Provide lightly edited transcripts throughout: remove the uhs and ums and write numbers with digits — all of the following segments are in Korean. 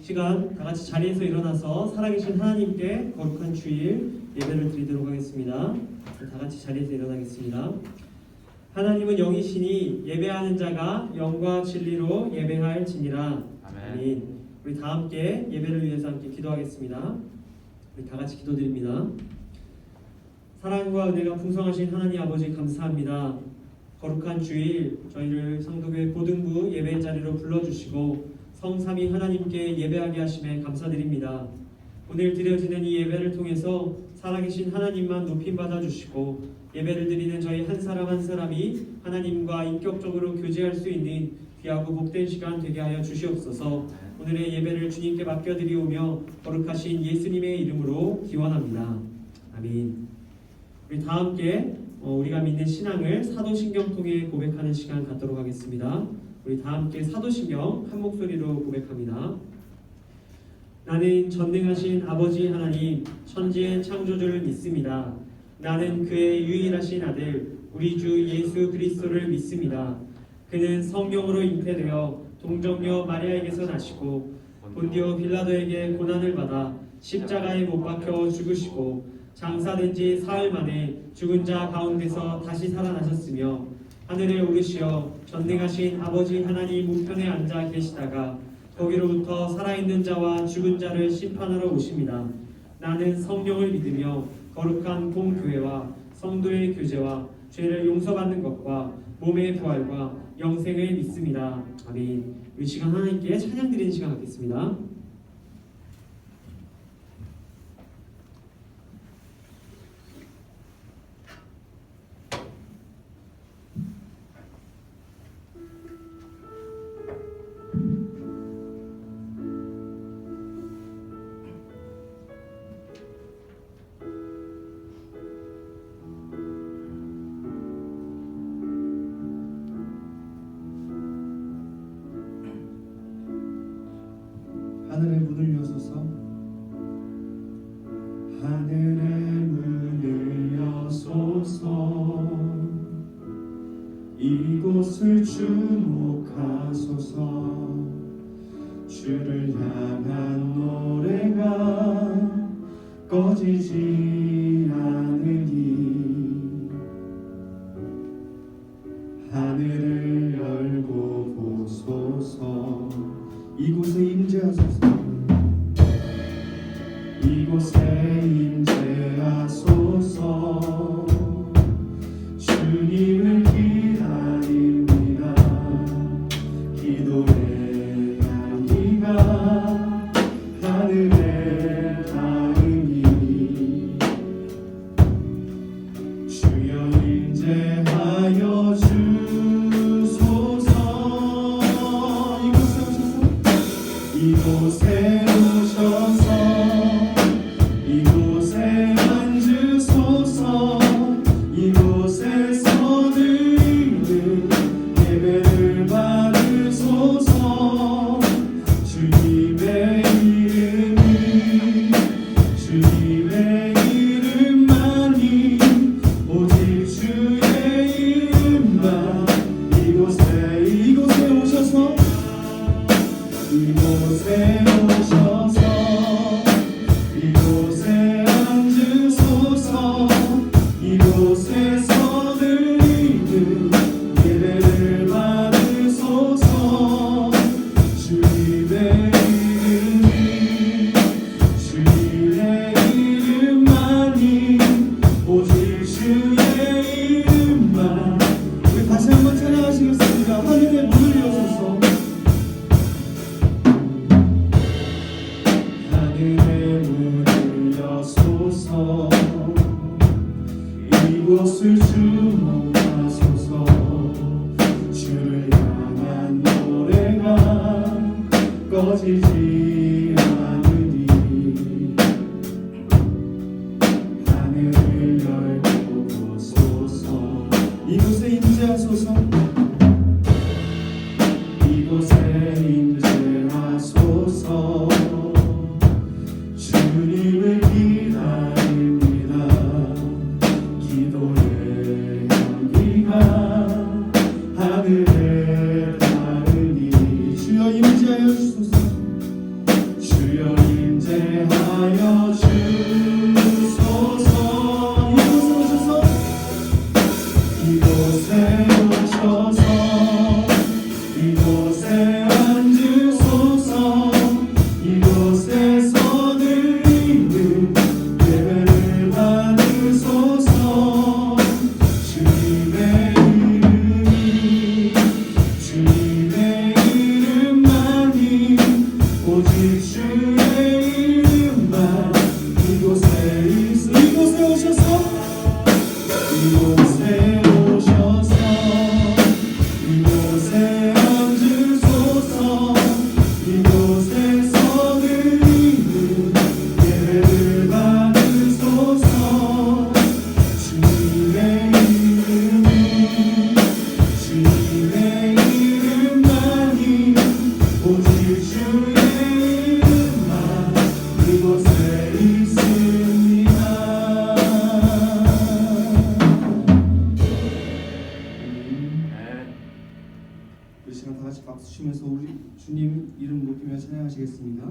시간 다 같이 자리에서 일어나서 살아계신 하나님께 거룩한 주일 예배를 드리도록 하겠습니다. 다 같이 자리에서 일어나겠습니다. 하나님은 영이시니 예배하는 자가 영과 진리로 예배할지니라. 아멘. 우리 다 함께 예배를 위해서 함께 기도하겠습니다. 우리 다 같이 기도드립니다. 사랑과 은혜가 풍성하신 하나님 아버지 감사합니다. 거룩한 주일 저희를 상도교회 고등부 예배 자리로 불러주시고 성삼위 하나님께 예배하게 하심에 감사드립니다. 오늘 드려지는 이 예배를 통해서 살아계신 하나님만 높임받아 주시고 예배를 드리는 저희 한 사람 한 사람이 하나님과 인격적으로 교제할 수 있는 귀하고 복된 시간 되게 하여 주시옵소서. 오늘의 예배를 주님께 맡겨드리오며 거룩하신 예수님의 이름으로 기원합니다. 아멘. 우리 다 함께 우리가 믿는 신앙을 사도신경 통해 고백하는 시간 갖도록 하겠습니다. 우리 다 함께 사도신경 한 목소리로 고백합니다. 나는 전능하신 아버지 하나님 천지의 창조주를 믿습니다. 나는 그의 유일하신 아들 우리 주 예수 그리스도를 믿습니다. 그는 성령으로 잉태되어 동정녀 마리아에게서 나시고 본디오 빌라도에게 고난을 받아 십자가에 못 박혀 죽으시고 장사된 지 사흘 만에 죽은 자 가운데서 다시 살아나셨으며 하늘에 오르시어 전능하신 아버지 하나님 우편에 앉아 계시다가 거기로부터 살아있는 자와 죽은 자를 심판하러 오십니다. 나는 성령을 믿으며 거룩한 공교회와 성도의 교제와 죄를 용서받는 것과 몸의 부활과 영생을 믿습니다. 아멘. 이 시간 하나님께 찬양 드리는 시간 갖겠습니다. 하늘의 문을 여소서 하늘의 문을 여소서 이곳을 주목하소서 주를 향한 노래가 꺼지지 않으니 하늘을 열고 보소서 이곳에 임재하소서 이곳에 임재하소서 주님을 기다립니다. 기도의 향기가 하늘에 닿으니 주여 임재하여 주소서 이곳에 오셔서 이곳에 앉으소서 이곳에서 드리는 예배를 받으소서 주님의 이름만이 오직 주의 이름만 이곳에 오셔서 이곳에 오셔서 이곳에 앉으소서 이곳에서 드리는 예배를 받으소서 주님의 이름만이 오직 주의 이름만 우리 다시 한번 찬양하시겠습니다. 하늘의 문을 여소서 하늘의 문을 여소서 이곳을 주목하소서 주를 향한 노래가 꺼지지 않으니 하늘을 열고 보소서 이곳에 임재하소서 이곳에 임재하소서 주님을 기다립니다. 기도의 향기가 하늘에 닿으니 주여 임재하여 주소서 우리 시간 다 같이 박수 치면서 우리 주님 이름 높이며 찬양하시겠습니다.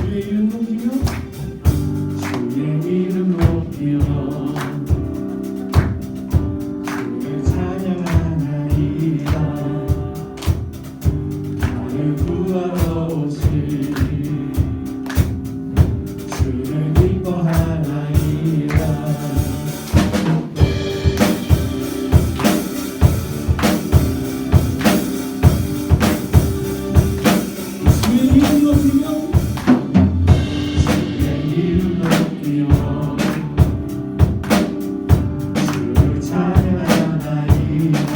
주의 이름 높이며 주의 이름 높이며 주를 찬양하나이다. 나를 구하러 오신 주를 기뻐하나이다. 주의 이름 높이며 주를 찬양하나이다.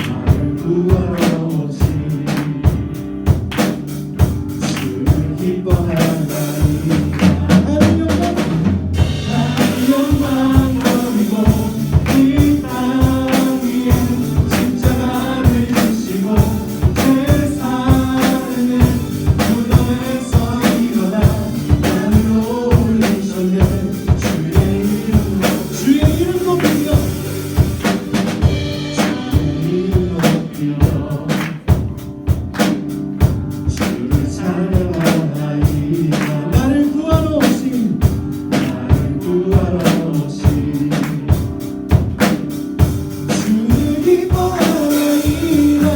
나를 구하러 오신 주를 기뻐하나이다. 하늘 영광 돌리고 이 땅 위에 십자가를 지시고 세상을 무덤에서 일어나 하늘로 올리셨네. 주의 이름 높이며 주의 이름 높이며 주를 찬양하나이다. 나를 구하러 오신 주를 기뻐하나이다.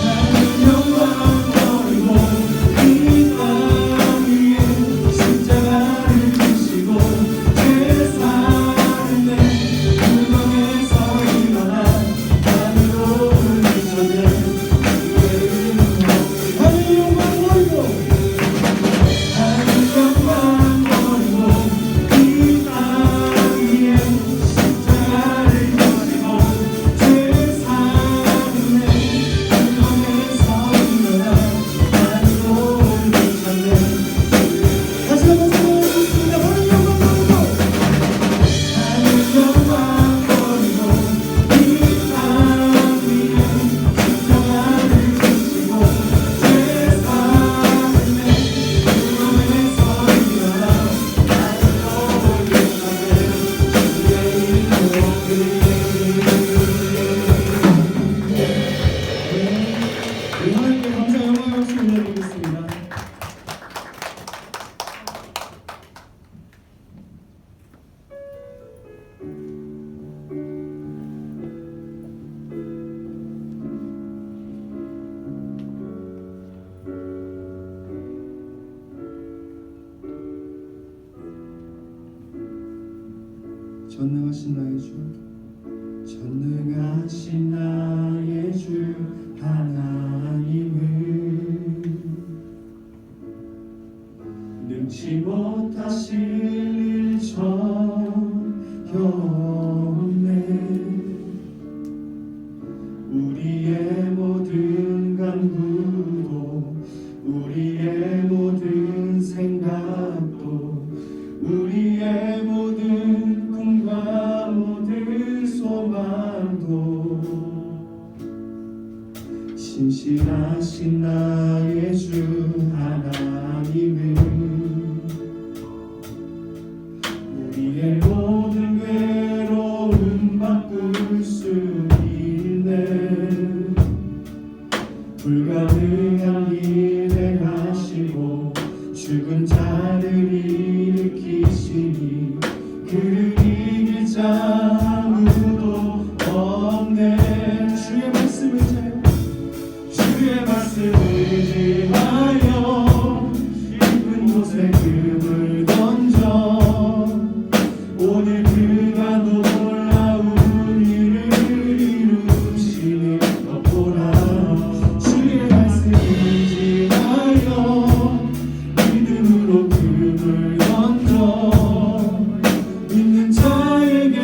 하늘 영광 버리고 이 땅 위에 십자가를 지시고 세상을 내 무덤에서 일어나 하늘로 올리셨네. 하늘 영광 버리고 하늘 영광 버리고 이 땅 위에 십자가를 지시고 세상을 내 무덤에서 일어나 하늘로 올리셨네. 다시 한번 생각해보겠습니다. 하늘 영광 버리고 하늘 영광 버리고 이 땅 위에 십자가를 지시고 세상을 내 무덤에서 일어나 하늘로 올리셨네. 주의 이름 우리 하나님께 감사 영광 말씀 올려드리겠습니다. 전능하신 나의 주, 전능하신 나의 주 하나님은 능치 못하실 일 전혀 없네. 우리의 모든 간구도 우리의 모든 생각도 우리의 모든 꿈과 모든 소망도 신실하신 나의 주 하나님은 우리의 모든 괴로움 바꿀 수 있네. 불가능한 일을 하시고 죽은 자를 일으키시니 그를 이길 자 아무도 없네. 주의 말씀을 전하여 주의 말씀을 지하여 깊은 곳에 금을 던져 오늘 그가 놀라운 일을 이루시는 것 보라. 주의 말씀을 지하여 믿음으로 금을 던져 믿는 자에게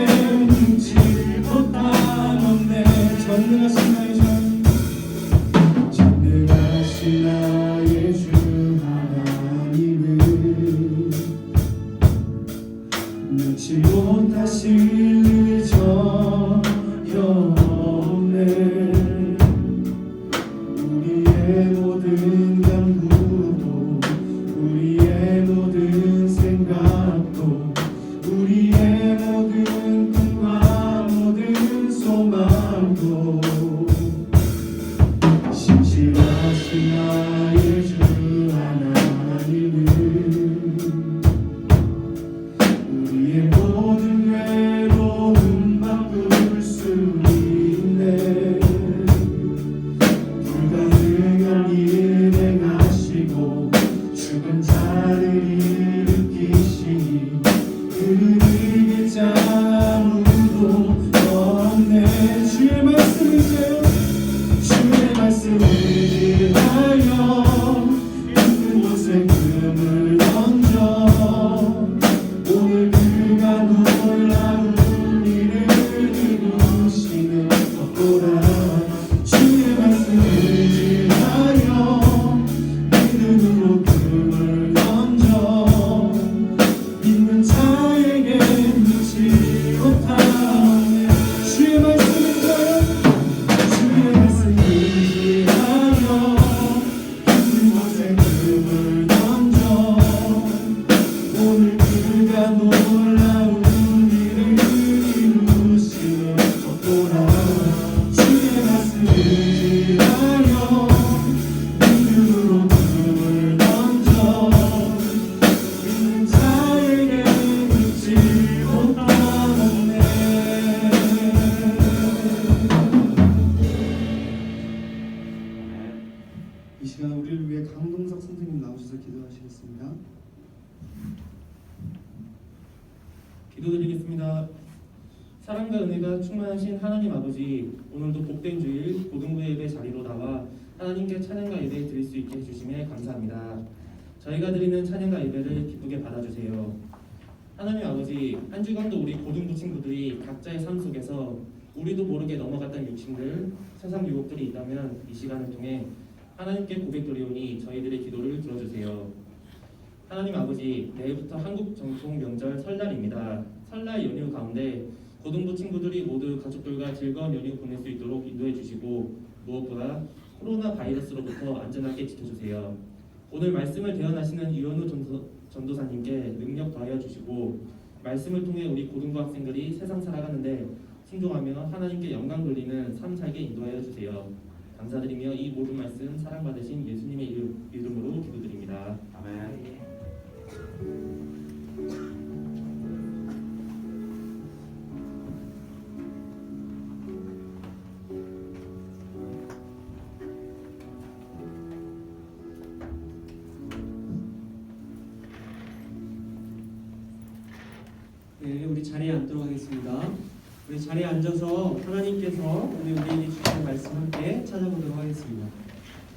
사랑과 은혜가 충만하신 하나님 아버지, 오늘도 복된 주일 고등부 예배 자리로 나와 하나님께 찬양과 예배 드릴 수 있게 해주심에 감사합니다. 저희가 드리는 찬양과 예배를 기쁘게 받아주세요. 하나님 아버지, 한 주간도 우리 고등부 친구들이 각자의 삶 속에서 우리도 모르게 넘어갔던 욕심들, 세상 유혹들이 있다면 이 시간을 통해 하나님께 고백드리오니 저희들의 기도를 들어주세요. 하나님 아버지, 내일부터 한국 정통 명절 설날입니다. 설날 연휴 가운데 고등부 친구들이 모두 가족들과 즐거운 연휴 보낼 수 있도록 인도해 주시고 무엇보다 코로나 바이러스로부터 안전하게 지켜주세요. 오늘 말씀을 대언하시는 이현우 전도사님께 능력 더하여 주시고 말씀을 통해 우리 고등부 학생들이 세상 살아가는데 순종하며 하나님께 영광 돌리는 삶 살게 인도하여 주세요. 감사드리며 이 모든 말씀 사랑받으신 예수님의 이름으로 기도드립니다. 아멘. 네, 우리 자리에 앉도록 하겠습니다. 우리 자리에 앉아서 하나님께서 오늘 우리에게 주시는 말씀 함께 찾아보도록 하겠습니다.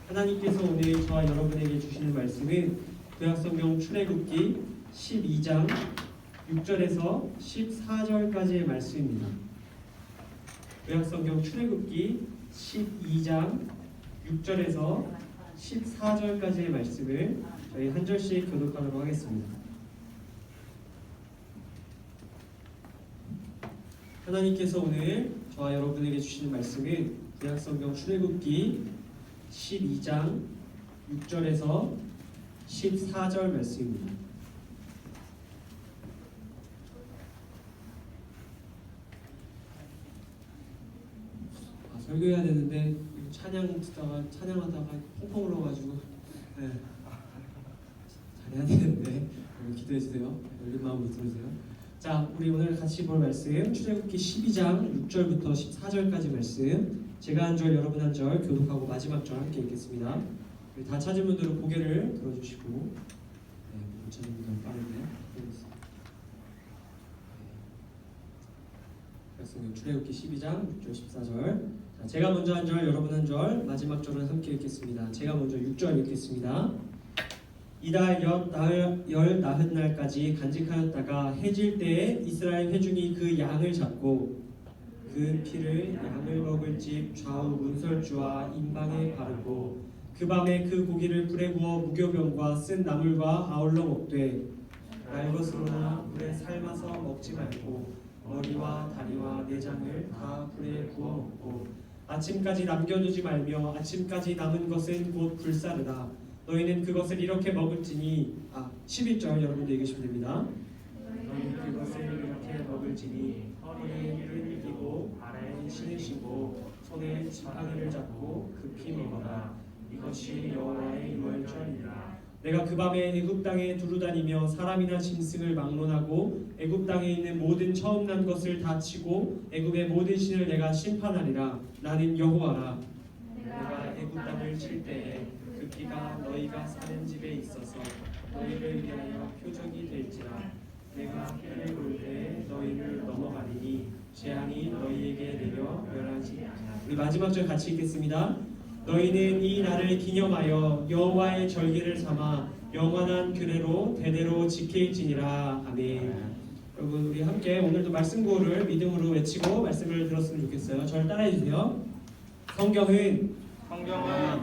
하나님께서 오늘 저와 여러분에게 주시는 말씀은 구약성경 출애굽기 12장 6절에서 14절까지의 말씀입니다. 구약성경 출애굽기 12장 6절에서 14절까지의 말씀을 저희 한 절씩 교독하도록 하겠습니다. 하나님께서 오늘 저와 여러분에게 주시는 말씀은 구약성경 출애굽기 12장 6절에서 14절 말씀입니다. 설교해야 되는데 찬양하다가 펑펑 울어가지고 잘해야 되는데 기도해 주세요. 열린 마음으로 들으세요. 자, 우리 오늘 같이 볼 말씀 출애굽기 12장 6절부터 14절까지 말씀 제가 한 절 여러분 한 절 교독하고 마지막 절 함께 읽겠습니다. 우리 다 찾은 분들은 고개를 들어주시고 못 찾은 분들은 빠르게 해보겠습니다. 출애굽기 12장 6절 14절 자, 제가 먼저 한 절 여러분 한 절 마지막 절은 함께 읽겠습니다. 제가 먼저 6절 읽겠습니다. 이달 열 나흔날까지 간직하였다가 해질 때에 이스라엘 회중이 그 양을 잡고 그 피를 양을 먹을 집 좌우 문설주와 임방에 바르고 그 밤에 그 고기를 불에 구워 무교병과 쓴 나물과 아울러 먹되 날 것으로나 불에 삶아서 먹지 말고 머리와 다리와 내장을 다 불에 구워 먹고 아침까지 남겨두지 말며 아침까지 남은 것은 곧 불사르다. 너희는 그것을 이렇게 먹을지니 11절 여러분도 읽으시면 됩니다. 너희는 그것을 이렇게 먹을지니 허리에 끈을 이기고 발에 신을 신고 손에 지팡이를 잡고 급히 먹어라. 이것이 여호와의 유월절이라. 내가 그 밤에 애굽 땅에 두루다니며 사람이나 짐승을 막론하고 애굽 땅에 있는 모든 처음 난 것을 다 치고 애굽의 모든 신을 내가 심판하리라. 나는 여호와라. 내가 애굽 땅을 칠 때에 그 피가 너희가 사는 집에 있어서 너희를 위하여 표적이 될지라. 내가 피를 볼 때에 너희를 넘어가리니 재앙이 너희에게 내려 멸하지 않아. 우리 마지막 절 같이 읽겠습니다. 너희는 이 날을 기념하여 여호와의 절기를 삼아 영원한 규례로 대대로 지킬지니라. 아멘. 여러분 우리 함께 오늘도 말씀 구호를 믿음으로 외치고 말씀을 들었으면 좋겠어요. 저를 따라해 주세요. 성경은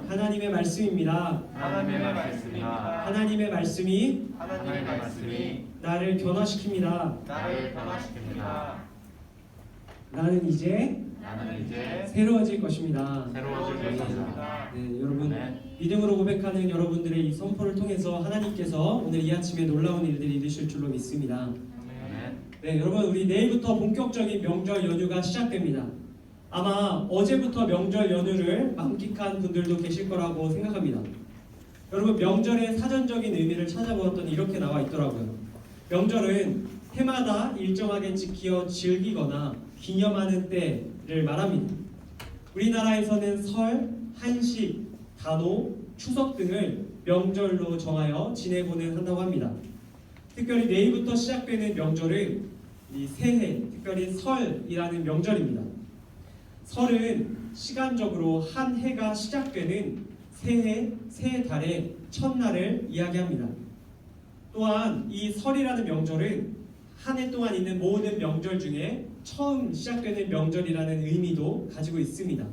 하나님의 말씀입니다. 하나님의 말씀입니다. 하나님의 말씀이 하나님의 말씀이 나를 변화시킵니다. 나를 변화시킵니다. 나는 이제 새로워질 것입니다. 새로워질 것입니다. 네, 여러분 네. 믿음으로 고백하는 여러분들의 이 선포를 통해서 하나님께서 오늘 이 아침에 놀라운 일들이 이루실 줄로 믿습니다. 네, 여러분 우리 내일부터 본격적인 명절 연휴가 시작됩니다. 아마 어제부터 명절 연휴를 만끽한 분들도 계실 거라고 생각합니다. 여러분 명절의 사전적인 의미를 찾아보았더니 이렇게 나와 있더라고요. 명절은 해마다 일정하게 지키어 즐기거나 기념하는 때를 말합니다. 우리나라에서는 설, 한식, 단오, 추석 등을 명절로 정하여 지내고는 한다고 합니다. 특별히 내일부터 시작되는 명절은 이 새해, 특별히 설이라는 명절입니다. 설은 시간적으로 한 해가 시작되는 새해, 새 달의 첫날을 이야기합니다. 또한 이 설이라는 명절은 한 해 동안 있는 모든 명절 중에 처음 시작되는 명절이라는 의미도 가지고 있습니다.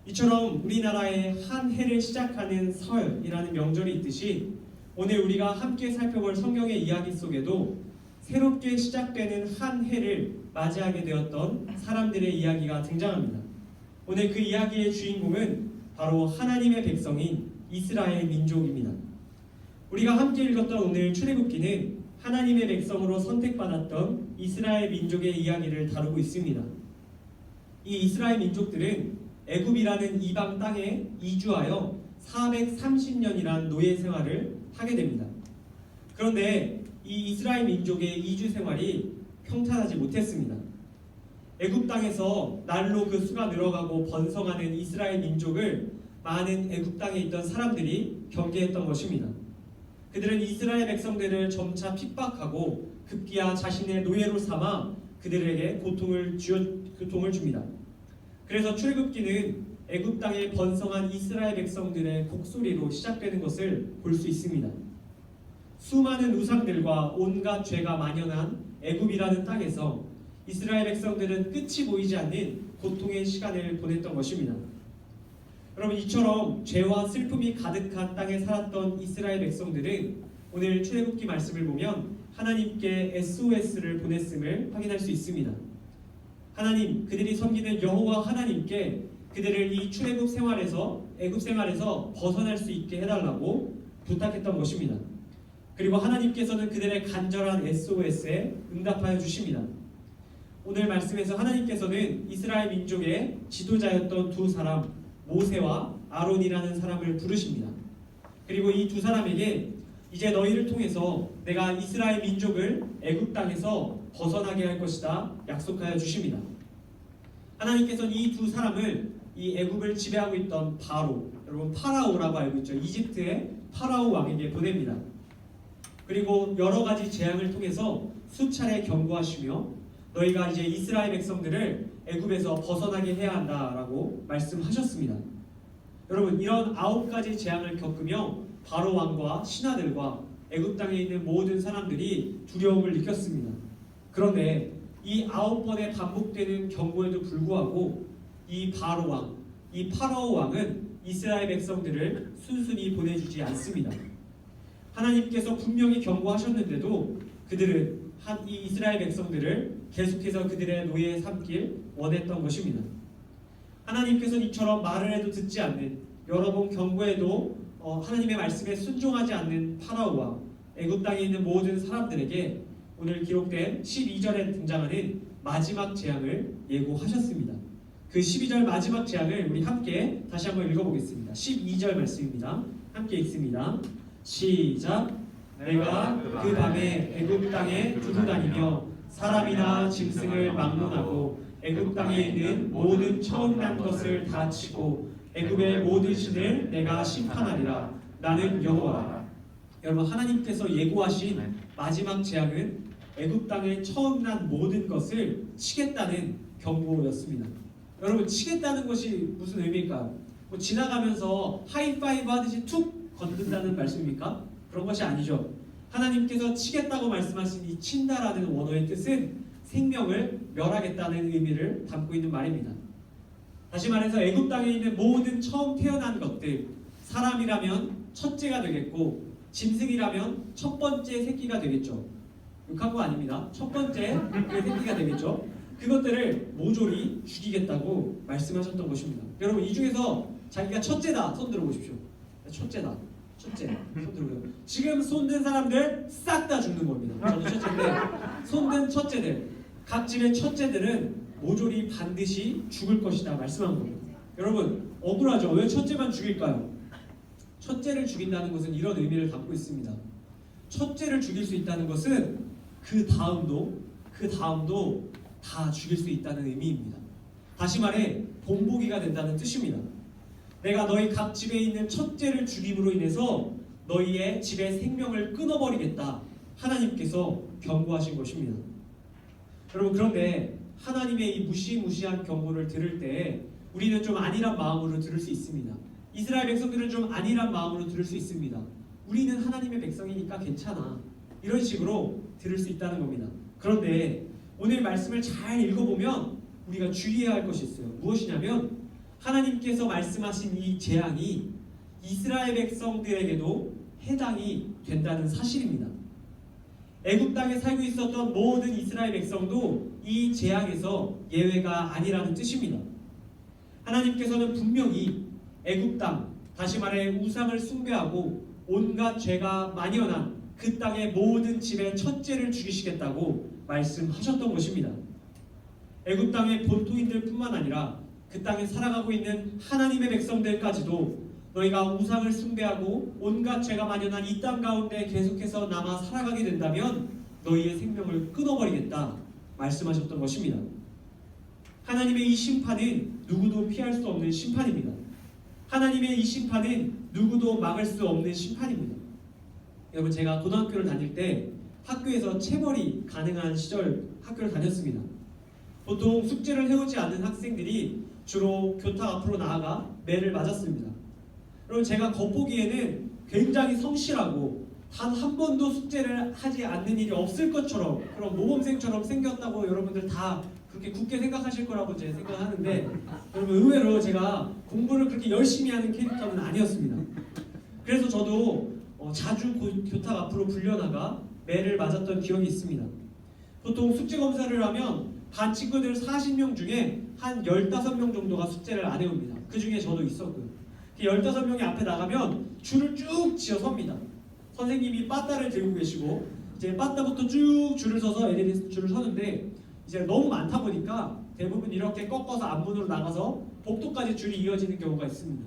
이처럼 우리나라의 한 해를 시작하는 설이라는 명절이 있듯이 오늘 우리가 함께 살펴볼 성경의 이야기 속에도 새롭게 시작되는 한 해를 맞이하게 되었던 사람들의 이야기가 등장합니다. 오늘 그 이야기의 주인공은 바로 하나님의 백성인 이스라엘 민족입니다. 우리가 함께 읽었던 오늘 출애굽기는 하나님의 백성으로 선택받았던 이스라엘 민족의 이야기를 다루고 있습니다. 이 이스라엘 민족들은 애굽이라는 이방 땅에 이주하여 430년이란 노예 생활을 하게 됩니다. 그런데 이 이스라엘 민족의 이주 생활이 평탄하지 못했습니다. 애굽 땅에서 날로 그 수가 늘어가고 번성하는 이스라엘 민족을 많은 애굽 땅에 있던 사람들이 경계했던 것입니다. 그들은 이스라엘 백성들을 점차 핍박하고 급기야 자신의 노예로 삼아 그들에게 고통을 줍니다. 그래서 출애굽기는 애굽 땅에 번성한 이스라엘 백성들의 곡소리로 시작되는 것을 볼 수 있습니다. 수많은 우상들과 온갖 죄가 만연한 애굽이라는 땅에서 이스라엘 백성들은 끝이 보이지 않는 고통의 시간을 보냈던 것입니다. 여러분, 이처럼 죄와 슬픔이 가득한 땅에 살았던 이스라엘 백성들은 오늘 출애굽기 말씀을 보면 하나님께 SOS를 보냈음을 확인할 수 있습니다. 하나님, 그들이 섬기는 여호와 하나님께 그들을 이 출애굽 생활에서 애굽 생활에서 벗어날 수 있게 해달라고 부탁했던 것입니다. 그리고 하나님께서는 그들의 간절한 SOS에 응답하여 주십니다. 오늘 말씀에서 하나님께서는 이스라엘 민족의 지도자였던 두 사람 모세와 아론이라는 사람을 부르십니다. 그리고 이 두 사람에게 이제 너희를 통해서 내가 이스라엘 민족을 애굽 땅에서 벗어나게 할 것이다 약속하여 주십니다. 하나님께서는 이 두 사람을 이 애굽을 지배하고 있던 바로, 여러분 파라오라고 알고 있죠. 이집트의 파라오 왕에게 보냅니다. 그리고 여러 가지 재앙을 통해서 수차례 경고하시며 너희가 이제 이스라엘 백성들을 애굽에서 벗어나게 해야 한다라고 말씀하셨습니다. 여러분, 이런 9가지 재앙을 겪으며 바로 왕과 신하들과 애굽 땅에 있는 모든 사람들이 두려움을 느꼈습니다. 그런데 이 9번의 반복되는 경고에도 불구하고 이 바로 왕, 이 파라오 왕은 이스라엘 백성들을 순순히 보내주지 않습니다. 하나님께서 분명히 경고하셨는데도 그들은 이 이스라엘 백성들을 계속해서 그들의 노예에 삼길 원했던 것입니다. 하나님께서는 이처럼 말을 해도 듣지 않는, 여러 번 경고해도 하나님의 말씀에 순종하지 않는 파라오와 애굽 땅에 있는 모든 사람들에게 오늘 기록된 12절에 등장하는 마지막 재앙을 예고하셨습니다. 그 12절 마지막 재앙을 우리 함께 다시 한번 읽어보겠습니다. 12절 말씀입니다. 함께 읽습니다. 시작. 내가 그 밤에 애굽 땅에 두루 다니며 사람이나 짐승을 막론하고 애굽 땅에 있는 모든 처음 난 것을 다 치고 애굽의 모든 신을 내가 심판하리라. 나는 여호와라. 여러분, 하나님께서 예고하신 마지막 재앙은 애굽 땅에 처음 난 모든 것을 치겠다는 경고였습니다. 여러분, 치겠다는 것이 무슨 의미일까요? 뭐 지나가면서 하이파이브 하듯이 툭 건든다는 말씀입니까? 그런 것이 아니죠. 하나님께서 치겠다고 말씀하신 이 친다라는 원어의 뜻은 생명을 멸하겠다는 의미를 담고 있는 말입니다. 다시 말해서 애굽 땅에 있는 모든 처음 태어난 것들, 사람이라면 첫째가 되겠고 짐승이라면 첫 번째 새끼가 되겠죠. 욕한 거 아닙니다. 첫 번째 그 새끼가 되겠죠. 그것들을 모조리 죽이겠다고 말씀하셨던 것입니다. 여러분, 이 중에서 자기가 첫째다 손 들어보십시오. 첫째다. 첫째 손 들어보세요. 지금 손든 사람들 싹 다 죽는 겁니다. 저도 첫째인데 손든 첫째들, 각 집의 첫째들은 모조리 반드시 죽을 것이다 말씀한 겁니다. 여러분, 억울하죠? 왜 첫째만 죽일까요? 첫째를 죽인다는 것은 이런 의미를 담고 있습니다. 첫째를 죽일 수 있다는 것은 그 다음도 다 죽일 수 있다는 의미입니다. 다시 말해 본보기가 된다는 뜻입니다. 내가 너희 각 집에 있는 첫째를 죽임으로 인해서 너희의 집의 생명을 끊어버리겠다. 하나님께서 경고하신 것입니다. 여러분, 그런데 하나님의 이 무시무시한 경고를 들을 때 우리는 좀 안일한 마음으로 들을 수 있습니다. 이스라엘 백성들은 좀 안일한 마음으로 들을 수 있습니다. 우리는 하나님의 백성이니까 괜찮아, 이런 식으로 들을 수 있다는 겁니다. 그런데 오늘 말씀을 잘 읽어보면 우리가 주의해야 할 것이 있어요. 무엇이냐면 하나님께서 말씀하신 이 재앙이 이스라엘 백성들에게도 해당이 된다는 사실입니다. 애굽 땅에 살고 있었던 모든 이스라엘 백성도 이 재앙에서 예외가 아니라는 뜻입니다. 하나님께서는 분명히 애굽 땅, 다시 말해 우상을 숭배하고 온갖 죄가 만연한 그 땅의 모든 집의 첫째를 죽이시겠다고 말씀하셨던 것입니다. 애굽 땅의 본토인들뿐만 아니라 그 땅에 살아가고 있는 하나님의 백성들까지도 너희가 우상을 숭배하고 온갖 죄가 만연한 이 땅 가운데 계속해서 남아 살아가게 된다면 너희의 생명을 끊어버리겠다 말씀하셨던 것입니다. 하나님의 이 심판은 누구도 피할 수 없는 심판입니다. 하나님의 이 심판은 누구도 막을 수 없는 심판입니다. 여러분, 제가 고등학교를 다닐 때 학교에서 체벌이 가능한 시절 학교를 다녔습니다. 보통 숙제를 해오지 않는 학생들이 주로 교탁 앞으로 나아가 매를 맞았습니다. 여러분, 제가 겉보기에는 굉장히 성실하고 단 한 번도 숙제를 하지 않는 일이 없을 것처럼, 그런 모범생처럼 생겼다고 여러분들 다 그렇게 굳게 생각하실 거라고 제 생각하는데, 여러분, 의외로 제가 공부를 그렇게 열심히 하는 캐릭터는 아니었습니다. 그래서 저도 자주 교탁 앞으로 불려나가 매를 맞았던 기억이 있습니다. 보통 숙제 검사를 하면 반 친구들 40명 중에 한 15명 정도가 숙제를 안 해옵니다. 그 중에 저도 있었고요. 15명이 앞에 나가면 줄을 쭉 지어 섭니다. 선생님이 빠따를 들고 계시고 이제 빠따부터 쭉 줄을 서서 애들이 줄을 서는데, 이제 너무 많다 보니까 대부분 이렇게 꺾어서 앞문으로 나가서 복도까지 줄이 이어지는 경우가 있습니다.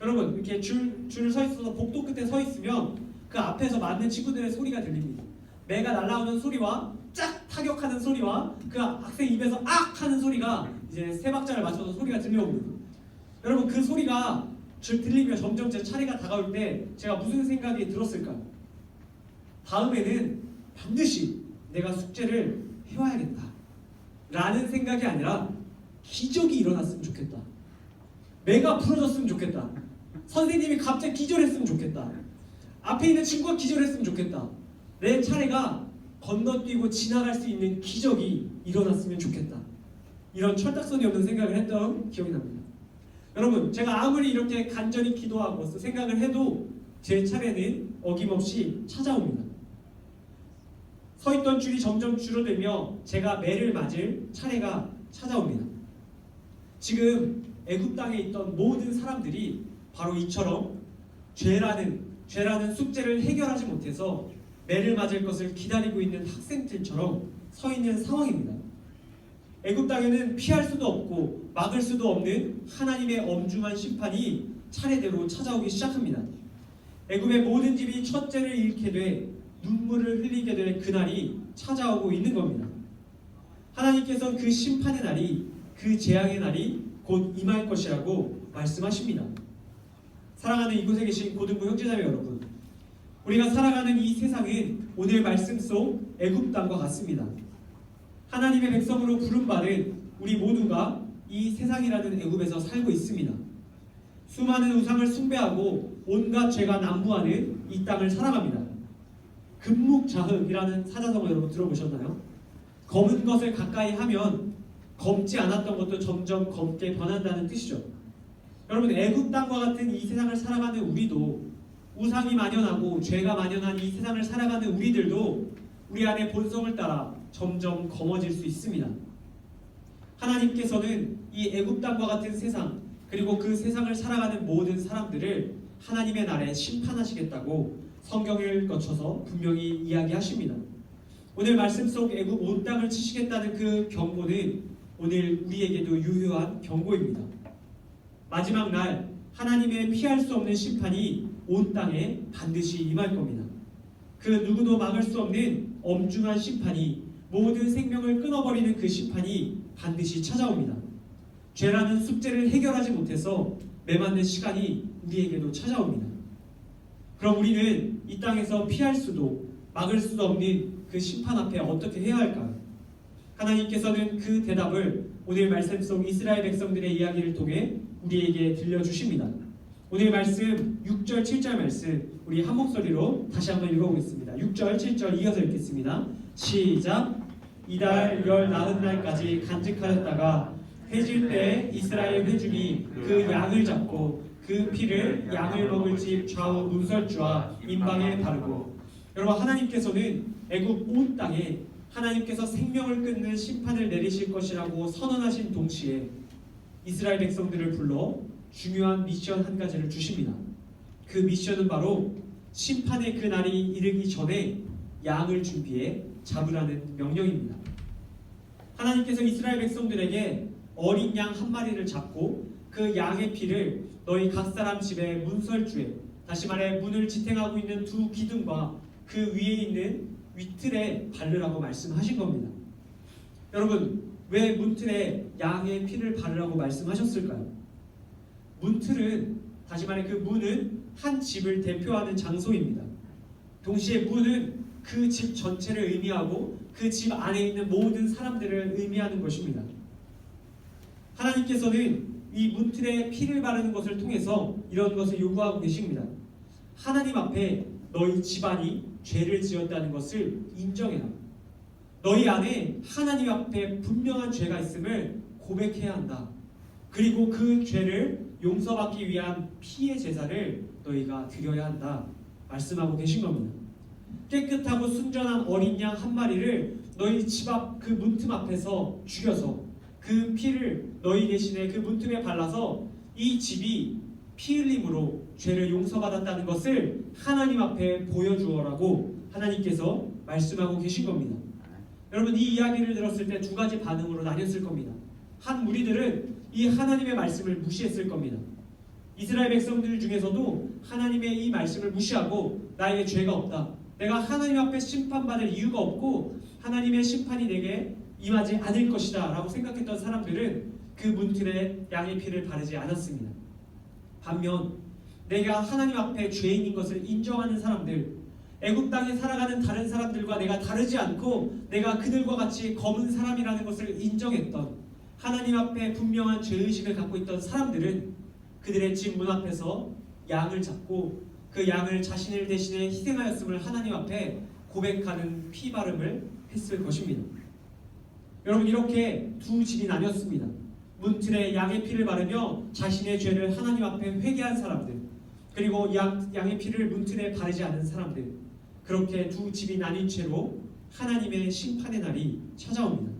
여러분, 이렇게 줄을 서 있어서 복도 끝에 서 있으면 그 앞에서 맞는 친구들의 소리가 들립니다. 매가 날아오는 소리와 쫙 타격하는 소리와 그 학생 입에서 악 하는 소리가 이제 세 박자를 맞춰서 소리가 들려옵니다. 여러분, 그 소리가 들리며 점점 제 차례가 다가올 때 제가 무슨 생각이 들었을까요? 다음에는 반드시 내가 숙제를 해와야겠다 라는 생각이 아니라 기적이 일어났으면 좋겠다, 매가 풀어졌으면 좋겠다, 선생님이 갑자기 기절했으면 좋겠다, 앞에 있는 친구가 기절했으면 좋겠다, 내 차례가 건너뛰고 지나갈 수 있는 기적이 일어났으면 좋겠다, 이런 철딱서니 없는 생각을 했던 기억이 납니다. 여러분, 제가 아무리 이렇게 간절히 기도하고 생각을 해도 제 차례는 어김없이 찾아옵니다. 서 있던 줄이 점점 줄어들며 제가 매를 맞을 차례가 찾아옵니다. 지금 애굽 땅에 있던 모든 사람들이 바로 이처럼 죄라는 숙제를 해결하지 못해서 매를 맞을 것을 기다리고 있는 학생들처럼 서 있는 상황입니다. 애굽 땅에는 피할 수도 없고 막을 수도 없는 하나님의 엄중한 심판이 차례대로 찾아오기 시작합니다. 애굽의 모든 집이 첫째를 잃게 돼 눈물을 흘리게 될 그날이 찾아오고 있는 겁니다. 하나님께서 그 심판의 날이, 그 재앙의 날이 곧 임할 것이라고 말씀하십니다. 사랑하는 이곳에 계신 고등부 형제자매 여러분, 우리가 살아가는 이 세상은 오늘 말씀 속 애굽 땅과 같습니다. 하나님의 백성으로 부름받은 우리 모두가 이 세상이라는 애굽에서 살고 있습니다. 수많은 우상을 숭배하고 온갖 죄가 난무하는 이 땅을 살아갑니다. 금묵자흑이라는 사자성어 여러분 들어보셨나요? 검은 것을 가까이 하면 검지 않았던 것도 점점 검게 변한다는 뜻이죠. 여러분, 애굽 땅과 같은 이 세상을 살아가는 우리도, 우상이 만연하고 죄가 만연한 이 세상을 살아가는 우리들도 우리 안에 본성을 따라 점점 검어질 수 있습니다. 하나님께서는 이 애굽 땅과 같은 세상, 그리고 그 세상을 살아가는 모든 사람들을 하나님의 날에 심판하시겠다고 성경을 거쳐서 분명히 이야기하십니다. 오늘 말씀 속 애굽 온 땅을 치시겠다는 그 경고는 오늘 우리에게도 유효한 경고입니다. 마지막 날 하나님의 피할 수 없는 심판이 온 땅에 반드시 임할 겁니다. 그 누구도 막을 수 없는 엄중한 심판이, 모든 생명을 끊어버리는 그 심판이 반드시 찾아옵니다. 죄라는 숙제를 해결하지 못해서 매맞는 시간이 우리에게도 찾아옵니다. 그럼 우리는 이 땅에서 피할 수도 막을 수도 없는 그 심판 앞에 어떻게 해야 할까요? 하나님께서는 그 대답을 오늘 말씀 속 이스라엘 백성들의 이야기를 통해 우리에게 들려주십니다. 오늘 말씀 6절 7절 말씀 우리 한 목소리로 다시 한번 읽어보겠습니다. 6절 7절 이어서 읽겠습니다. 시작. 이달 열 나흔 날까지 간직하였다가 해질 때 이스라엘 회중이 그 양을 잡고 그 피를 양을 먹을 집 좌우 문설주와 임방에 바르고. 여러분, 하나님께서는 애굽 온 땅에 하나님께서 생명을 끊는 심판을 내리실 것이라고 선언하신 동시에 이스라엘 백성들을 불러 중요한 미션 한 가지를 주십니다. 그 미션은 바로 심판의 그 날이 이르기 전에 양을 준비해 잡으라는 명령입니다. 하나님께서 이스라엘 백성들에게 어린 양 한 마리를 잡고 그 양의 피를 너희 각 사람 집의 문설주에, 다시 말해 문을 지탱하고 있는 두 기둥과 그 위에 있는 위틀에 바르라고 말씀하신 겁니다. 여러분, 왜 문틀에 양의 피를 바르라고 말씀하셨을까요? 문틀은, 다시 말해 그 문은 한 집을 대표하는 장소입니다. 동시에 문은 그 집 전체를 의미하고 그 집 안에 있는 모든 사람들을 의미하는 것입니다. 하나님께서는 이 문틀에 피를 바르는 것을 통해서 이런 것을 요구하고 계십니다. 하나님 앞에 너희 집안이 죄를 지었다는 것을 인정해라. 너희 안에 하나님 앞에 분명한 죄가 있음을 고백해야 한다. 그리고 그 죄를 용서받기 위한 피의 제사를 너희가 드려야 한다. 말씀하고 계신 겁니다. 깨끗하고 순전한 어린 양 한 마리를 너희 집 앞 그 문틈 앞에서 죽여서 그 피를 너희 대신에 그 문틈에 발라서 이 집이 피 흘림으로 죄를 용서받았다는 것을 하나님 앞에 보여주어라고 하나님께서 말씀하고 계신 겁니다. 여러분, 이 이야기를 들었을 때 두 가지 반응으로 나뉘었을 겁니다. 한 무리들은 이 하나님의 말씀을 무시했을 겁니다. 이스라엘 백성들 중에서도 하나님의 이 말씀을 무시하고 나에게 죄가 없다, 내가 하나님 앞에 심판받을 이유가 없고 하나님의 심판이 내게 임하지 않을 것이다 라고 생각했던 사람들은 그 문틀에 양의 피를 바르지 않았습니다. 반면 내가 하나님 앞에 죄인인 것을 인정하는 사람들, 애굽 땅에 살아가는 다른 사람들과 내가 다르지 않고 내가 그들과 같이 검은 사람이라는 것을 인정했던, 하나님 앞에 분명한 죄의식을 갖고 있던 사람들은 그들의 집 문 앞에서 양을 잡고 그 양을 자신을 대신해 희생하였음을 하나님 앞에 고백하는 피바름을 했을 것입니다. 여러분, 이렇게 두 집이 나뉘었습니다. 문틀에 양의 피를 바르며 자신의 죄를 하나님 앞에 회개한 사람들, 그리고 양의 피를 문틀에 바르지 않은 사람들, 그렇게 두 집이 나뉜 채로 하나님의 심판의 날이 찾아옵니다.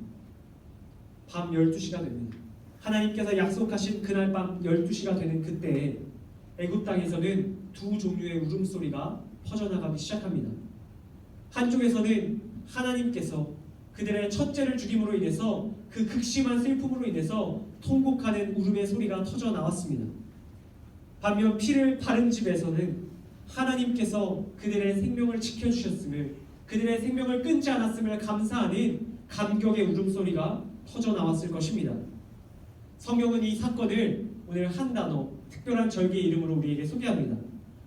밤 12시가 됩니다. 하나님께서 약속하신 그날 밤 12시가 되는 그때에 애굽 땅에서는 두 종류의 울음소리가 퍼져나가기 시작합니다. 한쪽에서는 하나님께서 그들의 첫째를 죽임으로 인해서 그 극심한 슬픔으로 인해서 통곡하는 울음의 소리가 터져 나왔습니다. 반면 피를 바른 집에서는 하나님께서 그들의 생명을 지켜주셨음을, 그들의 생명을 끊지 않았음을 감사하는 감격의 울음소리가 터져 나왔을 것입니다. 성경은 이 사건을 오늘 한 단어, 특별한 절기의 이름으로 우리에게 소개합니다.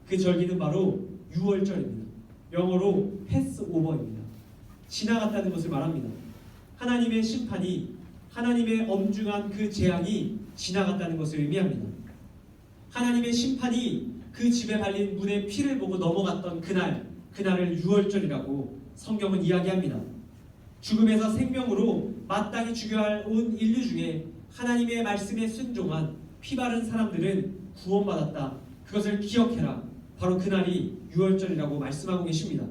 그 절기는 바로 유월절입니다. 영어로 패스오버입니다. 지나갔다는 것을 말합니다. 하나님의 심판이, 하나님의 엄중한 그 재앙이 지나갔다는 것을 의미합니다. 하나님의 심판이 그 집에 발린 문의 피를 보고 넘어갔던 그날을 유월절이라고 성경은 이야기합니다. 죽음에서 생명으로 마땅히 죽여야 할 온 인류 중에 하나님의 말씀에 순종한 피 바른 사람들은 구원받았다. 그것을 기억해라. 바로 그날이 유월절이라고 말씀하고 계십니다.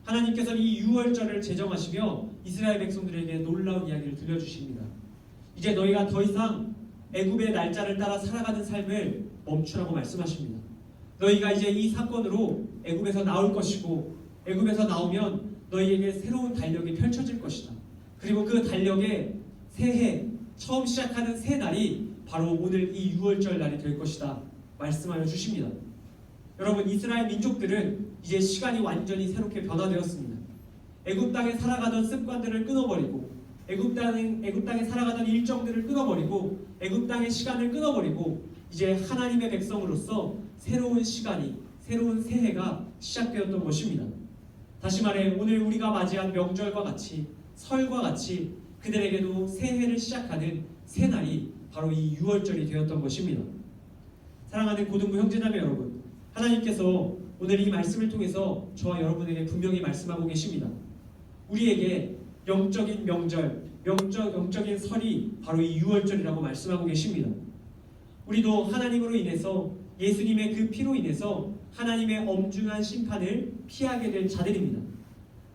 하나님께서는 이 유월절을 제정하시며 이스라엘 백성들에게 놀라운 이야기를 들려주십니다. 이제 너희가 더 이상 애굽의 날짜를 따라 살아가는 삶을 멈추라고 말씀하십니다. 너희가 이제 이 사건으로 애굽에서 나올 것이고, 애굽에서 나오면 너희에게 새로운 달력이 펼쳐질 것이다. 그리고 그 달력의 새해, 처음 시작하는 새 날이 바로 오늘 이 유월절 날이 될 것이다 말씀하여 주십니다. 여러분, 이스라엘 민족들은 이제 시간이 완전히 새롭게 변화되었습니다. 애굽 땅에 살아가던 습관들을 끊어버리고, 애굽 땅에 살아가던 일정들을 끊어버리고, 애굽 땅의 시간을 끊어버리고, 이제 하나님의 백성으로서 새로운 시간이, 새로운 새해가 시작되었던 것입니다. 다시 말해 오늘 우리가 맞이한 명절과 같이, 설과 같이 그들에게도 새해를 시작하는 새날이 바로 이 유월절이 되었던 것입니다. 사랑하는 고등부 형제자매 여러분, 하나님께서 오늘 이 말씀을 통해서 저와 여러분에게 분명히 말씀하고 계십니다. 우리에게 영적인 명절, 영적인 설이 바로 이 유월절이라고 말씀하고 계십니다. 우리도 하나님으로 인해서 예수님의 그 피로 인해서 하나님의 엄중한 심판을 피하게 될 자들입니다.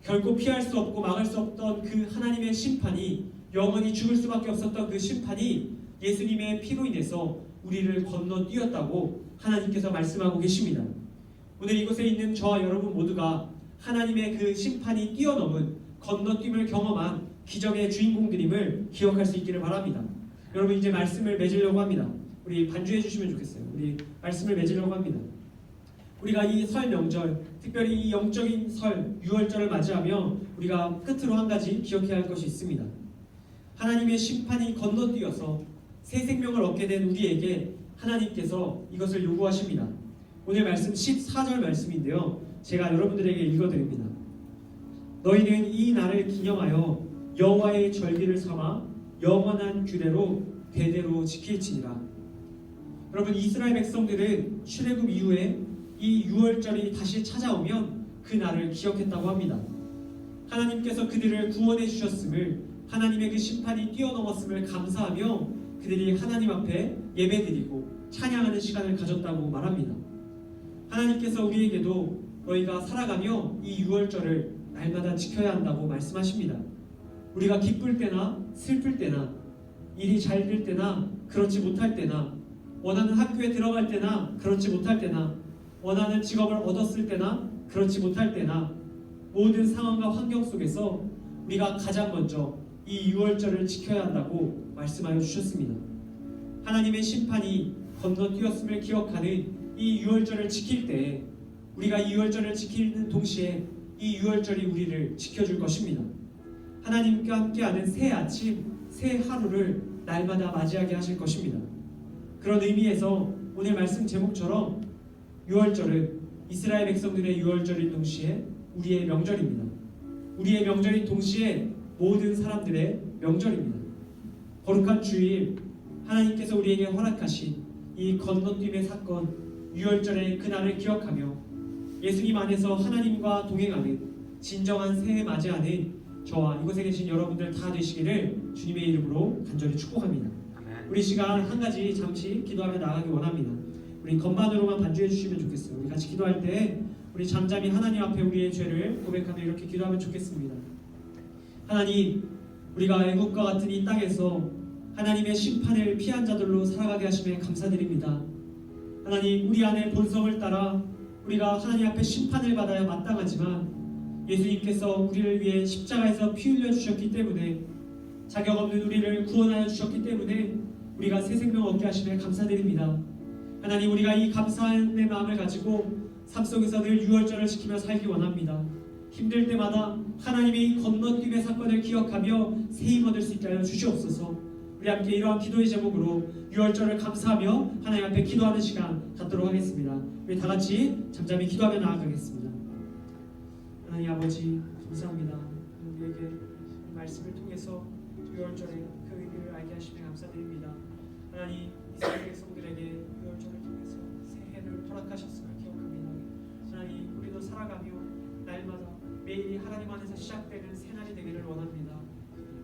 결코 피할 수 없고 막을 수 없던 그 하나님의 심판이, 영원히 죽을 수밖에 없었던 그 심판이 예수님의 피로 인해서 우리를 건너뛰었다고 하나님께서 말씀하고 계십니다. 오늘 이곳에 있는 저와 여러분 모두가 하나님의 그 심판이 뛰어넘은 건너뛰임을 경험한 기적의 주인공들임을 기억할 수 있기를 바랍니다. 여러분, 이제 말씀을 맺으려고 합니다. 우리 반주해 주시면 좋겠어요. 우리 말씀을 맺으려고 합니다. 우리가 이 설 명절, 특별히 이 영적인 설 유월절을 맞이하며 우리가 끝으로 한 가지 기억해야 할 것이 있습니다. 하나님의 심판이 건너뛰어서 새 생명을 얻게 된 우리에게 하나님께서 이것을 요구하십니다. 오늘 말씀 14절 말씀인데요, 제가 여러분들에게 읽어드립니다. 너희는 이 날을 기념하여 여호와의 절기를 삼아 영원한 규례로 대대로 지킬지니라. 여러분, 이스라엘 백성들은 출애굽 이후에 이 유월절이 다시 찾아오면 그 날을 기억했다고 합니다. 하나님께서 그들을 구원해 주셨음을, 하나님의 그 심판이 뛰어넘었음을 감사하며 그들이 하나님 앞에 예배드리고 찬양하는 시간을 가졌다고 말합니다. 하나님께서 우리에게도 너희가 살아가며 이 유월절을 날마다 지켜야 한다고 말씀하십니다. 우리가 기쁠 때나 슬플 때나, 일이 잘 될 때나 그렇지 못할 때나, 원하는 학교에 들어갈 때나 그렇지 못할 때나, 원하는 직업을 얻었을 때나 그렇지 못할 때나, 모든 상황과 환경 속에서 우리가 가장 먼저 이 유월절을 지켜야 한다고 말씀하여 주셨습니다. 하나님의 심판이 건너뛰었음을 기억하는 이 유월절을 지킬 때, 우리가 이 유월절을 지키는 동시에 이 유월절이 우리를 지켜줄 것입니다. 하나님과 함께하는 새 아침, 새 하루를 날마다 맞이하게 하실 것입니다. 그런 의미에서 오늘 말씀 제목처럼 유월절은 이스라엘 백성들의 유월절인 동시에 우리의 명절입니다. 우리의 명절인 동시에 모든 사람들의 명절입니다. 거룩한 주일, 하나님께서 우리에게 허락하신 이 건너뛰임의 사건, 유월절의 그날을 기억하며 예수님 안에서 하나님과 동행하는 진정한 새해 맞이하는 저와 이곳에 계신 여러분들 다 되시기를 주님의 이름으로 간절히 축복합니다. 우리 시간 한 가지 잠시 기도하며 나가기 원합니다. 우리 건반으로만 반주해 주시면 좋겠어요. 우리 같이 기도할 때 우리 잠잠히 하나님 앞에 우리의 죄를 고백하며 이렇게 기도하면 좋겠습니다. 하나님, 우리가 애국과 같은 이 땅에서 하나님의 심판을 피한 자들로 살아가게 하심에 감사드립니다. 하나님, 우리 안에 본성을 따라 우리가 하나님 앞에 심판을 받아야 마땅하지만 예수님께서 우리를 위해 십자가에서 피 흘려 주셨기 때문에, 자격 없는 우리를 구원하여 주셨기 때문에 우리가 새 생명 얻게 하심에 감사드립니다. 하나님, 우리가 이 감사함의 마음을 가지고 삶 속에서 늘 유월절을 지키며 살기 원합니다. 힘들 때마다 하나님의 건너뛰임의 사건을 기억하며 새 힘 얻을 수 있게 하여 주시옵소서. 우리 함께 이러한 기도의 제목으로 유월절을 감사하며 하나님 앞에 기도하는 시간 갖도록 하겠습니다. 우리 다 같이 잠잠히 기도하며 나아가겠습니다. 하나님 아버지, 감사합니다. 우리에게 말씀을 통해서 유월절의 그 의미를 알게 하시며 감사드립니다. 하나님, 이스라엘 백성들에게 유월절을 통해서 새해를 허락하셨음을 기억합니다. 하나님, 우리도 살아가며 날마다 매일이 하나님 안에서 시작되는 새날이 되기를 원합니다.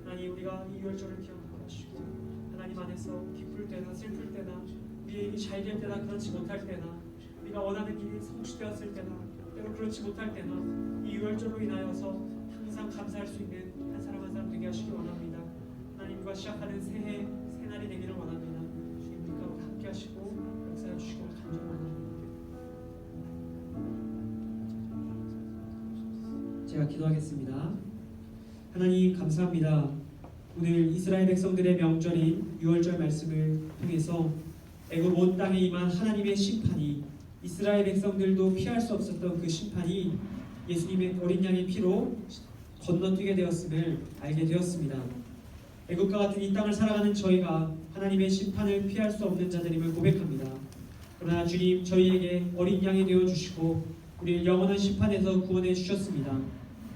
하나님, 우리가 이 유월절을 기억하시고 하나님 안에서 기쁠 때나 슬플 때나, 우리의 일이 잘 될 때나 그렇지 못할 때나, 우리가 원하는 일이 성취되었을 때나 때로 그렇지 못할 때나 이 유월절로 인하여서 항상 감사할 수 있는 한 사람 한 사람 되게 하시기 원합니다. 하나님과 시작하는 새해, 새날이 되기를 원합니다. 주님, 우리 가운데 함께 하시고 역사해 주시기를 간절히 원합니다. 제가 기도하겠습니다. 하나님, 감사합니다. 오늘 이스라엘 백성들의 명절인 유월절 말씀을 통해서 애굽 온 땅에 임한 하나님의 심판이, 이스라엘 백성들도 피할 수 없었던 그 심판이 예수님의 어린 양의 피로 건너뛰게 되었음을 알게 되었습니다. 애국과 같은 이 땅을 살아가는 저희가 하나님의 심판을 피할 수 없는 자들임을 고백합니다. 그러나 주님, 저희에게 어린 양이 되어 주시고 우리를 영원한 심판에서 구원해 주셨습니다.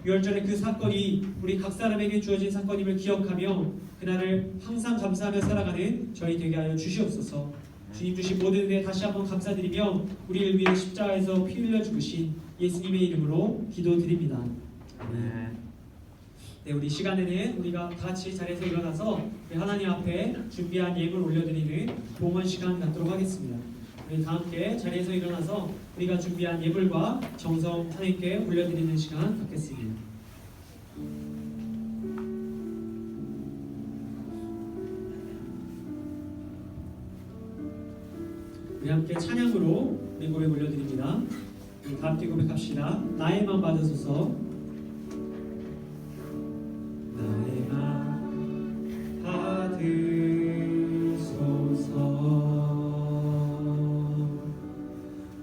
유월절의 그 사건이 우리 각 사람에게 주어진 사건임을 기억하며 그날을 항상 감사하며 살아가는 저희 되게 하여 주시옵소서. 주님 주신 모든 은혜 다시 한번 감사드리며 우리를 위해 십자가에서 피 흘려 죽으신 예수님의 이름으로 기도드립니다. 네, 우리 시간에는 우리가 다 같이 자리에서 일어나서 우리 하나님 앞에 준비한 예물 올려드리는 봉헌 시간 갖도록 하겠습니다. 우리 다 함께 자리에서 일어나서 우리가 준비한 예물과 정성 하나님께 올려드리는 시간 갖겠습니다. 우리 함께 찬양으로 우리 고백 올려드립니다. 우리 다 함께 고백합시다. 나의 맘 받으소서. 나의 맘 받으소서.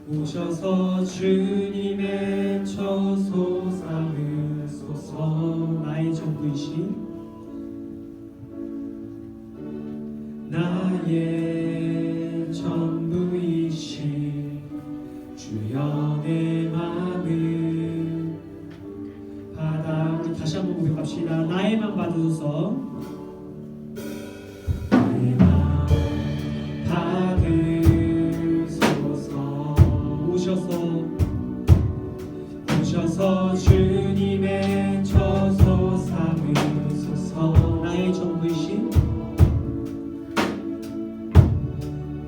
오셔서 주님의 처소 삼으소서. 나의 전부이신 나의 전부이신 주여 내 맘을 받아. 우리 다시 한번 고백합시다. 나의 맘 받으소서. 나의 맘 받으소서. 오셔서 주님의 처소 삼으소서. 나의 전부이신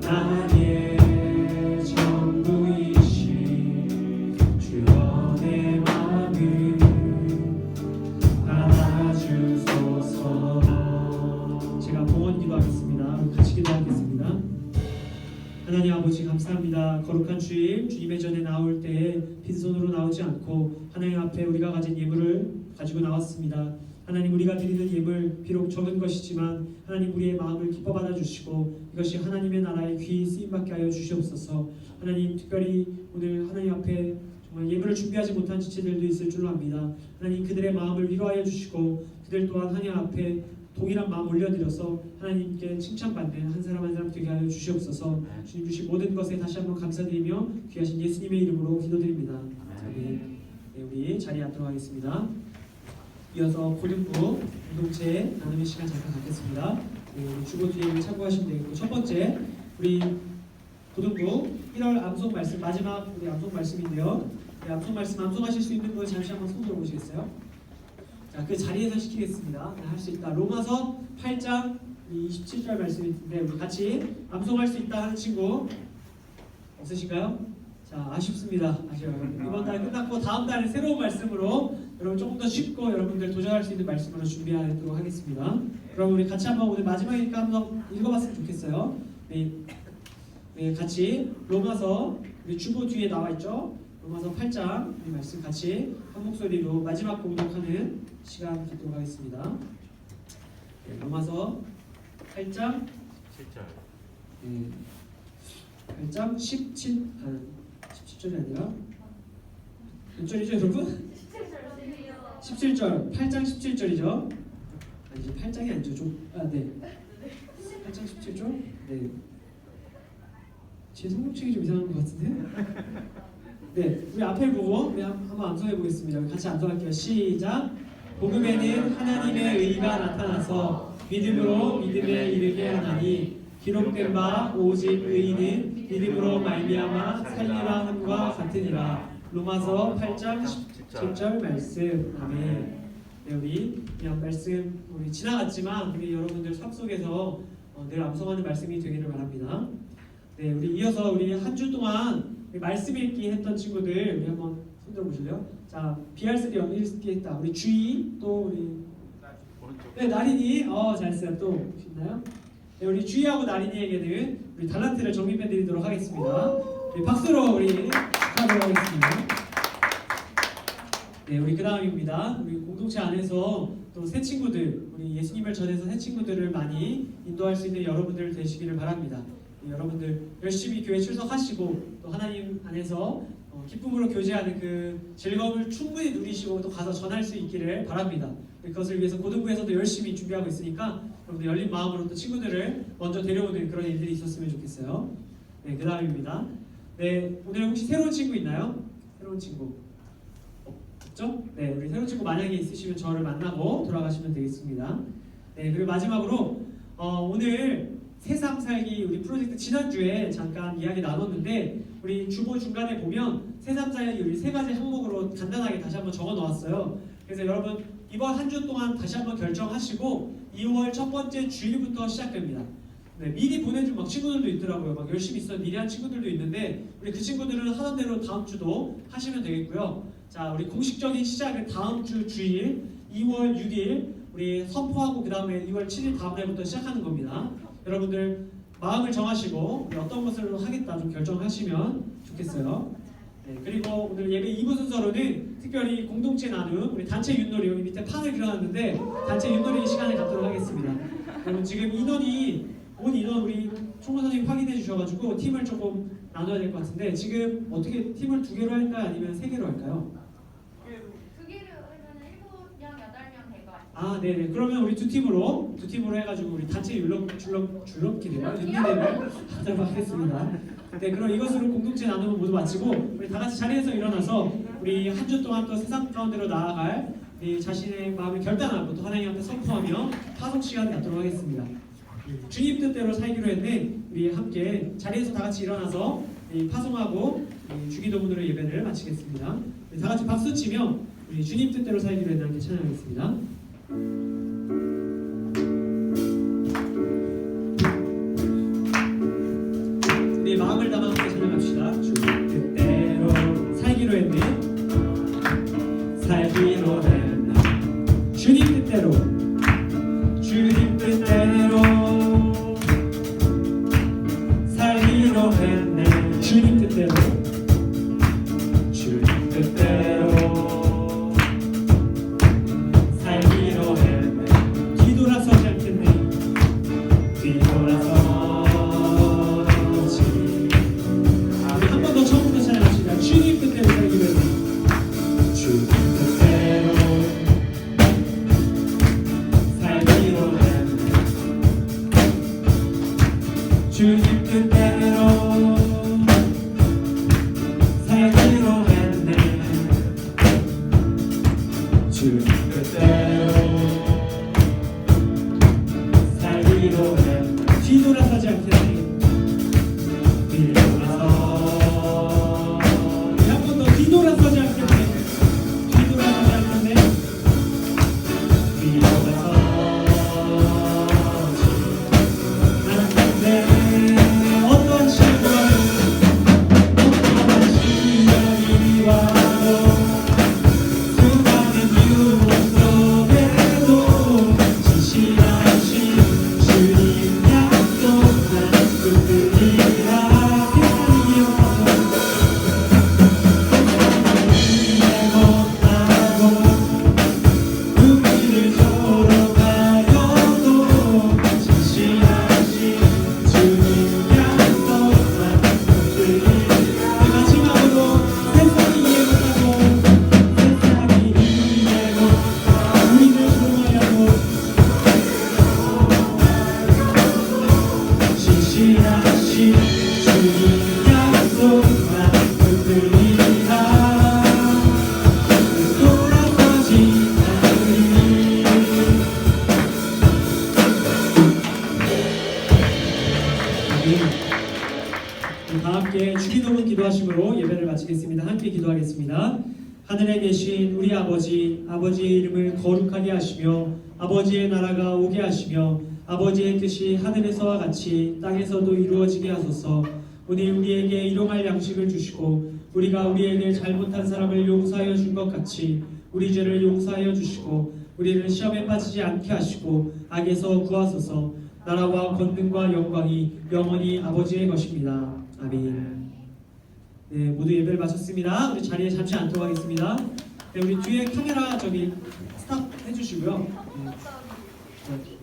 나의 전부이신 주여 내 맘을 받아주소서. 제가 봉헌 기도하겠습니다. 같이 기도하겠습니다. 하나님 아버지 감사합니다. 거룩한 주일 주님의 전에 나올 때에 빈손으로 나오지 않고 하나님 앞에 우리가 가진 예물을 가지고 나왔습니다. 하나님 우리가 드리는 예물 비록 적은 것이지만 하나님 우리의 마음을 기뻐 받아주시고 이것이 하나님의 나라에 귀히 쓰임받게 하여 주시옵소서. 하나님 특별히 오늘 하나님 앞에 정말 예물을 준비하지 못한 지체들도 있을 줄로 압니다. 하나님 그들의 마음을 위로하여 주시고 그들 또한 하나님 앞에 동일한 마음 올려드려서 하나님께 칭찬받는 한 사람 한 사람 되게 하여 주시옵소서. 주님 주신 모든 것에 다시 한번 감사드리며 귀하신 예수님의 이름으로 기도드립니다. 네, 우리 자리에 앉도록 하겠습니다. 이어서 고등부 공동체 나눔의 시간 잠깐 갖겠습니다. 네, 주보 뒤에 참고하시면 되겠고 첫 번째 우리 고등부 1월 암송 말씀 마지막 우리 암송 말씀인데요. 네, 암송 말씀 암송하실 수 있는 분 잠시 한번 손 들어보시겠어요? 자, 그 자리에서 시키겠습니다. 네, 할 수 있다. 로마서 8장 27절 말씀이 있는데 우리 같이 암송할 수 있다 하는 친구 없으신가요? 자, 아쉽습니다. 아쉬워요. 이번 달 끝났고 다음 달에 새로운 말씀으로 여러분 조금 더 쉽고 여러분들 도전할 수 있는 말씀으로 준비하도록 하겠습니다. 그럼 우리 같이 한번 오늘 마지막이니까 한번 읽어봤으면 좋겠어요. 네, 네, 같이 로마서 우리 주보 뒤에 나와 있죠. 로마서 8장 이 말씀 같이 한 목소리로 마지막 공독하는 시간 갖도록 하겠습니다. 네, 로마서 8장 7절. 8장 17절이 아니라 몇 절이죠 여러분? 17절 8장 17절이죠? 아니지 8장이 아니죠 네 8장 17절? 네 제 성경책이 좀 이상한 것 같은데? 네 우리 앞에 보고 우리 한번 암송해 보겠습니다. 우리 같이 암송할게요. 시작. 복음에는 하나님의 의가 나타나서 믿음으로 믿음에 이르게 하나니 기록된 바 오직 의인은 믿음으로 말미암아 살리라 함과 같으니라. 로마서 8장 17절 말씀. 아멘. 네, 우리 그냥 말씀 우리 지나갔지만 우리 여러분들 삶 속에서 늘 암송하는 말씀이 되기를 바랍니다. 네, 우리 이어서 우리 한 주 동안 말씀 읽기 했던 친구들 우리 한번 손 들어 보실래요? 자, BR3 읽기 했다. 우리 주희 또 우리 네 나린이 잘했어요. 또 있나요? 네, 우리 주희하고 나린이에게는 우리 달란트를 적립해 드리도록 하겠습니다. 네, 박수로 우리 축하드리도록 하겠습니다. 네, 우리 그 다음입니다. 우리 공동체 안에서 또 새 친구들, 우리 예수님을 전해서 새 친구들을 많이 인도할 수 있는 여러분들 되시기를 바랍니다. 네, 여러분들 열심히 교회 출석하시고 또 하나님 안에서 기쁨으로 교제하는 그 즐거움을 충분히 누리시고 또 가서 전할 수 있기를 바랍니다. 네, 그것을 위해서 고등부에서도 열심히 준비하고 있으니까 여러분들 열린 마음으로 또 친구들을 먼저 데려오는 그런 일들이 있었으면 좋겠어요. 네, 그 다음입니다. 네, 오늘 혹시 새로운 친구 있나요? 새로운 친구. 그렇죠? 네, 우리 새로운 친구 만약에 있으시면 저를 만나고 돌아가시면 되겠습니다. 네, 그리고 마지막으로 오늘 세상 살기 우리 프로젝트 지난주에 잠깐 이야기 나눴는데 우리 주보 중간에 보면 세상 살기 우리 세 가지 항목으로 간단하게 다시 한번 적어 놓았어요. 그래서 여러분 이번 한 주 동안 다시 한번 결정하시고 2월 첫 번째 주일부터 시작됩니다. 네, 미리 보내준 막 친구들도 있더라고요. 막 열심히 있어 미리 한 친구들도 있는데 우리 그 친구들은 하던 대로 다음 주도 하시면 되겠고요. 자, 우리 공식적인 시작은 다음 주 주일 2월 6일 우리 선포하고 그 다음에 2월 7일 다음 날부터 시작하는 겁니다. 여러분들 마음을 정하시고 우리 어떤 것을 하겠다 좀 결정하시면 좋겠어요. 네, 그리고 오늘 예배 2부 순서로는 특별히 공동체 나눔 우리 단체 윷놀이 여기 밑에 판을 그려놨는데 단체 윷놀이 시간을 갖도록 하겠습니다. 여러분 지금 온 인원 우리 총무 선생님 확인해 주셔가지고 팀을 조금 나눠야 될 것 같은데 지금 어떻게 팀을 2개로 할까요? 아니면 3개로 할까요? 2개를 하면 7명, 8명 될 것 같아요. 아, 네네. 그러면 우리 두 팀으로 해가지고 우리 단체 줄넘기대회 하도록 하겠습니다. 네, 그럼 이것으로 공동체 나눔을 모두 마치고 우리 다 같이 자리에서 일어나서 우리 한 주 동안 또 세상 가운데로 나아갈 우리 자신의 마음을 결단하고 또 하나님 앞에 선포하며 파송 시간 갖도록 하겠습니다. 주님 뜻대로 살기로 했네. 우리 함께 자리에서 다 같이 일어나서 파송하고 주기도문으로 예배를 마치겠습니다. 우리 다 같이 박수 치며 우리 주님 뜻대로 살기로 했네 함께 찬양하겠습니다. 우리 마음을 담아 함께 찬양합시다. 주님 뜻대로 살기로 했네. 살기로 했네. 주님 뜻대로 주님 뜻대로 살기로 했네. 주님 뜻대로 주님 뜻대로 살기로 했네. 뒤돌아서지 않겠네. 뒤돌아서지. 우리 한 번 더 처음부터 찬양합시다. 주님 뜻대로 살기로 했네. 주님 뜻대로 살기로 했네. 주님 뜻대로 살기로 했네. 주님 뜻대로 살기로 했네. 뒤돌아서지 않겠네. 뒤돌아서 한 번 더 뒤돌아서지 않겠네. 뒤돌아서지 않겠네. 뒤돌아서지 않겠네. 어떤 시련이 와도 수많은 유혹 속에도 진실하신 주님 약속한 그들이라 세상이 없어서 이해 못하고 눈길을 졸아가려도 진실하신 주님 약속한 그들이라. 마지막으로 세상이 이해 못하고 세상이 이해 못하고 우리를 조롱하려고 진실하신 주님 약속한 그들이라 돌아서지 않으리. 다 함께 주기도문 기도하심으로 예배를 마치겠습니다. 함께 기도하겠습니다. 하늘에 계신 우리 아버지, 아버지의 이름을 거룩하게 하시며 아버지의 나라가 오게 하시며 아버지의 뜻이 하늘에서와 같이 땅에서도 이루어지게 하소서. 오늘 우리에게 일용할 양식을 주시고 우리가 우리에게 잘못한 사람을 용서하여 준 것 같이 우리 죄를 용서하여 주시고 우리를 시험에 빠지지 않게 하시고 악에서 구하소서. 나라와 권능과 영광이 영원히 아버지의 것입니다. 아멘. 네, 모두 예배를 마쳤습니다. 우리 자리에 잠시 앉도록 하겠습니다. 네, 우리 뒤에 카메라 저기 스탑 해주시고요. 네.